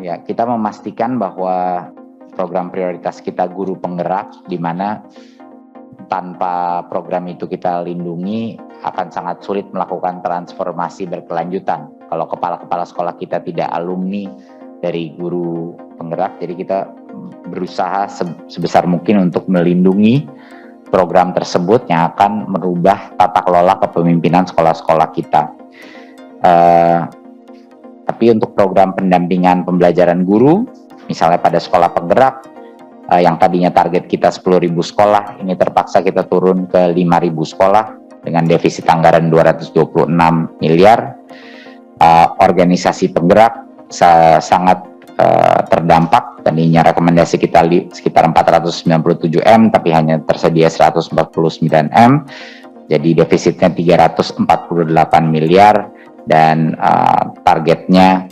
Ya, kita memastikan bahwa program prioritas kita guru penggerak, di mana tanpa program itu kita lindungi akan sangat sulit melakukan transformasi berkelanjutan. Kalau kepala-kepala sekolah kita tidak alumni dari guru penggerak, jadi kita berusaha sebesar mungkin untuk melindungi program tersebut yang akan merubah tata kelola kepemimpinan sekolah-sekolah kita. Tapi untuk program pendampingan pembelajaran guru, misalnya pada sekolah penggerak, yang tadinya target kita 10.000 sekolah, ini terpaksa kita turun ke 5.000 sekolah dengan defisit anggaran 226 miliar. Organisasi penggerak sangat terdampak, tadinya rekomendasi kita sekitar 497 M, tapi hanya tersedia 149 M, jadi defisitnya 348 miliar, dan targetnya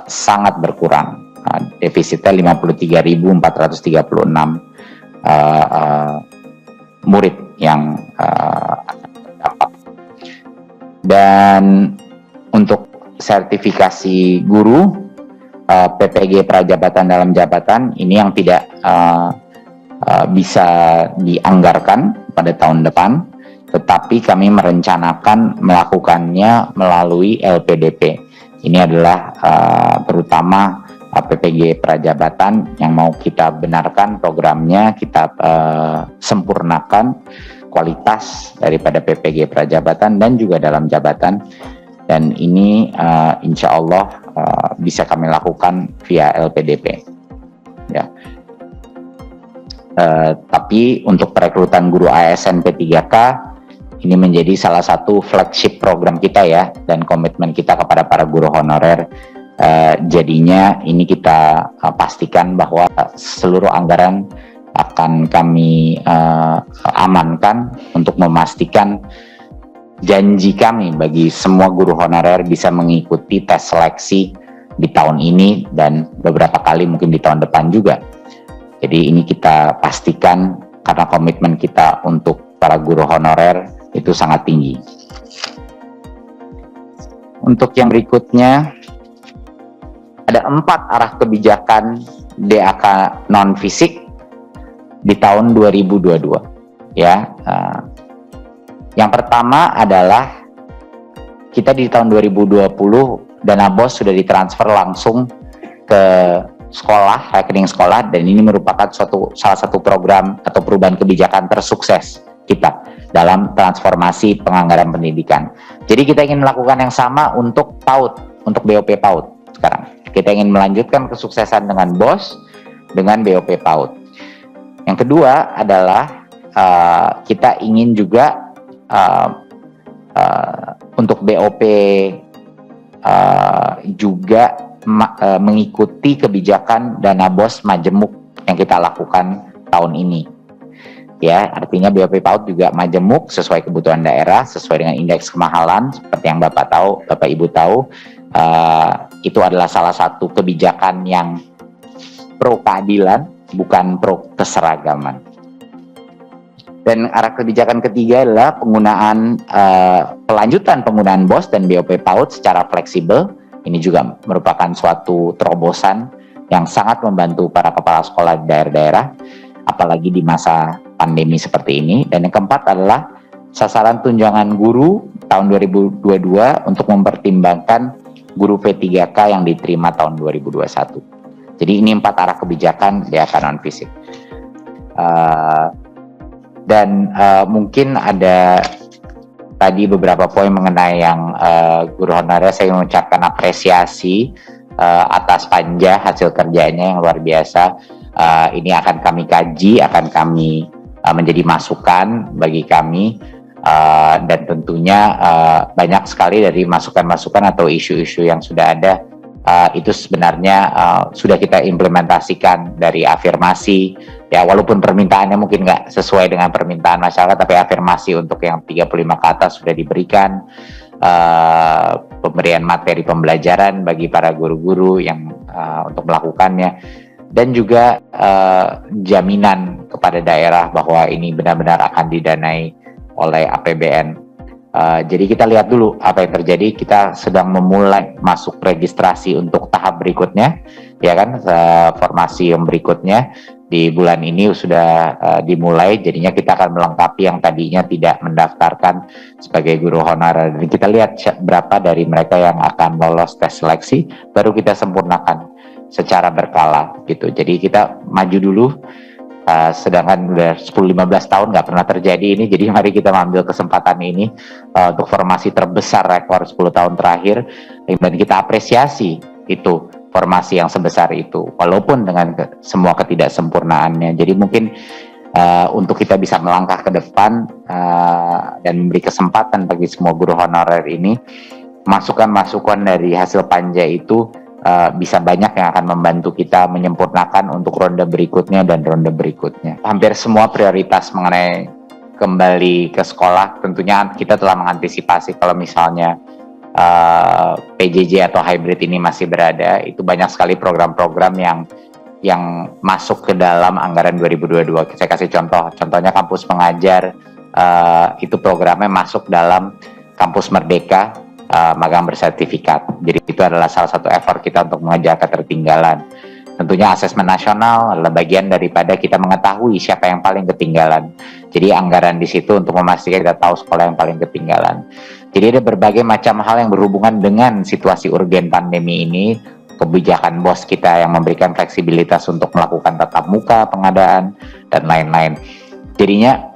sangat berkurang. Defisitnya 53.436 murid yang dapat. Dan untuk sertifikasi guru, PPG Prajabatan dalam Jabatan ini yang tidak bisa dianggarkan pada tahun depan, tetapi kami merencanakan melakukannya melalui LPDP. Ini adalah terutama PPG Prajabatan yang mau kita benarkan programnya, kita sempurnakan kualitas daripada PPG Prajabatan dan juga dalam jabatan. Dan ini insya Allah bisa kami lakukan via LPDP. Ya. Tapi untuk perekrutan guru ASN P3K, ini menjadi salah satu flagship program kita ya, dan komitmen kita kepada para guru honorer. Jadinya ini kita pastikan bahwa seluruh anggaran akan kami amankan untuk memastikan janji kami bagi semua guru honorer bisa mengikuti tes seleksi di tahun ini dan beberapa kali mungkin di tahun depan juga. Jadi ini kita pastikan karena komitmen kita untuk para guru honorer itu sangat tinggi. Untuk yang berikutnya, ada 4 arah kebijakan DAK non-fisik di tahun 2022. Ya, yang pertama adalah kita di tahun 2020 dana BOS sudah ditransfer langsung ke sekolah, rekening sekolah, dan ini merupakan salah satu program atau perubahan kebijakan tersukses kita dalam transformasi penganggaran pendidikan. Jadi kita ingin melakukan yang sama untuk PAUD, untuk BOP PAUD sekarang. Kita ingin melanjutkan kesuksesan dengan BOS dengan BOP PAUD. Yang kedua adalah kita ingin juga untuk BOP juga mengikuti kebijakan dana BOS majemuk yang kita lakukan tahun ini. Ya, artinya BOP PAUD juga majemuk sesuai kebutuhan daerah, sesuai dengan indeks kemahalan seperti yang Bapak Ibu tahu. Itu adalah salah satu kebijakan yang pro keadilan, bukan pro keseragaman. Dan arah kebijakan ketiga adalah pelanjutan penggunaan BOS dan BOP PAUD secara fleksibel. Ini juga merupakan suatu terobosan yang sangat membantu para kepala sekolah di daerah-daerah, apalagi di masa pandemi seperti ini. Dan yang keempat adalah sasaran tunjangan guru tahun 2022 untuk mempertimbangkan guru P3K yang diterima tahun 2021. Jadi ini 4 arah kebijakan DAK non-fisik. Mungkin ada tadi beberapa poin mengenai yang guru honorer. Saya mengucapkan apresiasi atas panja hasil kerjanya yang luar biasa. Ini akan kami kaji, akan kami menjadi masukan bagi kami, dan tentunya banyak sekali dari masukan-masukan atau isu-isu yang sudah ada itu sebenarnya sudah kita implementasikan dari afirmasi. Ya, walaupun permintaannya mungkin nggak sesuai dengan permintaan masyarakat, tapi afirmasi untuk yang 35 ke atas sudah diberikan. Pemberian materi pembelajaran bagi para guru-guru yang untuk melakukannya, dan juga jaminan kepada daerah bahwa ini benar-benar akan didanai oleh APBN. Jadi kita lihat dulu apa yang terjadi. Kita sedang memulai masuk registrasi untuk tahap berikutnya, ya kan, formasi yang berikutnya di bulan ini sudah dimulai. Jadinya kita akan melengkapi yang tadinya tidak mendaftarkan sebagai guru honorer. Dan kita lihat berapa dari mereka yang akan lolos tes seleksi, baru kita sempurnakan secara berkala gitu. Jadi kita maju dulu. Sedangkan udah 10-15 tahun nggak pernah terjadi ini, jadi mari kita ambil kesempatan ini untuk formasi terbesar rekor 10 tahun terakhir, dan kita apresiasi itu formasi yang sebesar itu walaupun dengan semua ketidaksempurnaannya. Jadi mungkin untuk kita bisa melangkah ke depan dan memberi kesempatan bagi semua guru honorer ini, masukan-masukan dari hasil panja itu bisa banyak yang akan membantu kita menyempurnakan untuk ronde berikutnya dan ronde berikutnya. Hampir semua prioritas mengenai kembali ke sekolah, tentunya kita telah mengantisipasi kalau misalnya PJJ atau hybrid ini masih berada. Itu banyak sekali program-program yang masuk ke dalam anggaran 2022. Saya kasih contohnya kampus pengajar, itu programnya masuk dalam kampus Merdeka, magang bersertifikat. Jadi itu adalah salah satu effort kita untuk mengejar ketertinggalan. Tentunya asesmen nasional adalah bagian daripada kita mengetahui siapa yang paling ketinggalan. Jadi anggaran di situ untuk memastikan kita tahu sekolah yang paling ketinggalan. Jadi ada berbagai macam hal yang berhubungan dengan situasi urgen pandemi ini. Kebijakan BOS kita yang memberikan fleksibilitas untuk melakukan tatap muka, pengadaan, dan lain-lain. Jadinya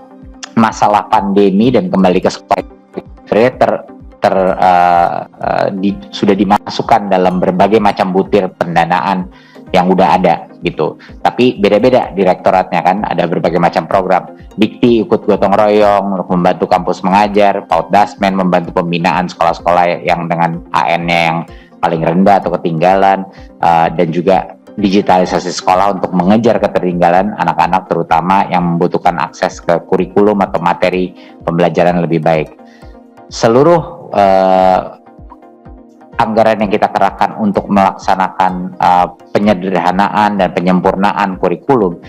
masalah pandemi dan kembali ke sekolah sudah dimasukkan dalam berbagai macam butir pendanaan yang udah ada gitu. Tapi beda-beda direktoratnya kan, ada berbagai macam program. Dikti ikut gotong royong untuk membantu kampus mengajar, PAUD Dasmen membantu pembinaan sekolah-sekolah yang dengan AN-nya yang paling rendah atau ketinggalan, dan juga digitalisasi sekolah untuk mengejar ketertinggalan anak-anak terutama yang membutuhkan akses ke kurikulum atau materi pembelajaran lebih baik. Seluruh anggaran yang kita kerahkan untuk melaksanakan penyederhanaan dan penyempurnaan kurikulum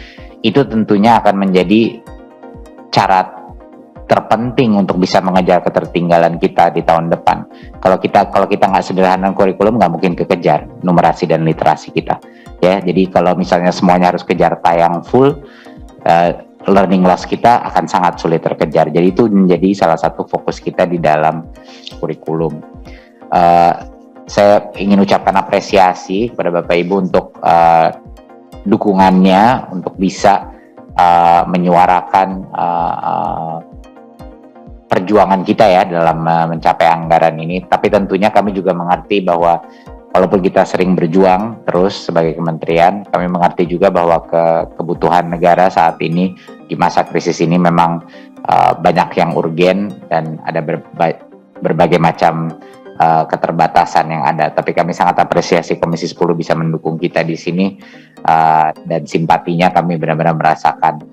itu tentunya akan menjadi cara terpenting untuk bisa mengejar ketertinggalan kita di tahun depan. Kalau kita nggak sederhana kurikulum, nggak mungkin kekejar numerasi dan literasi kita, ya. Jadi kalau misalnya semuanya harus kejar tayang full, learning loss kita akan sangat sulit terkejar. Jadi itu menjadi salah satu fokus kita di dalam kurikulum. Saya ingin ucapkan apresiasi kepada Bapak Ibu untuk dukungannya untuk bisa menyuarakan perjuangan kita ya dalam mencapai anggaran ini. Tapi tentunya kami juga mengerti bahwa walaupun kita sering berjuang terus sebagai kementerian, kami mengerti juga bahwa kebutuhan negara saat ini di masa krisis ini memang banyak yang urgen dan ada berbagai macam keterbatasan yang ada. Tapi kami sangat apresiasi Komisi 10 bisa mendukung kita di sini, dan simpatinya kami benar-benar merasakan.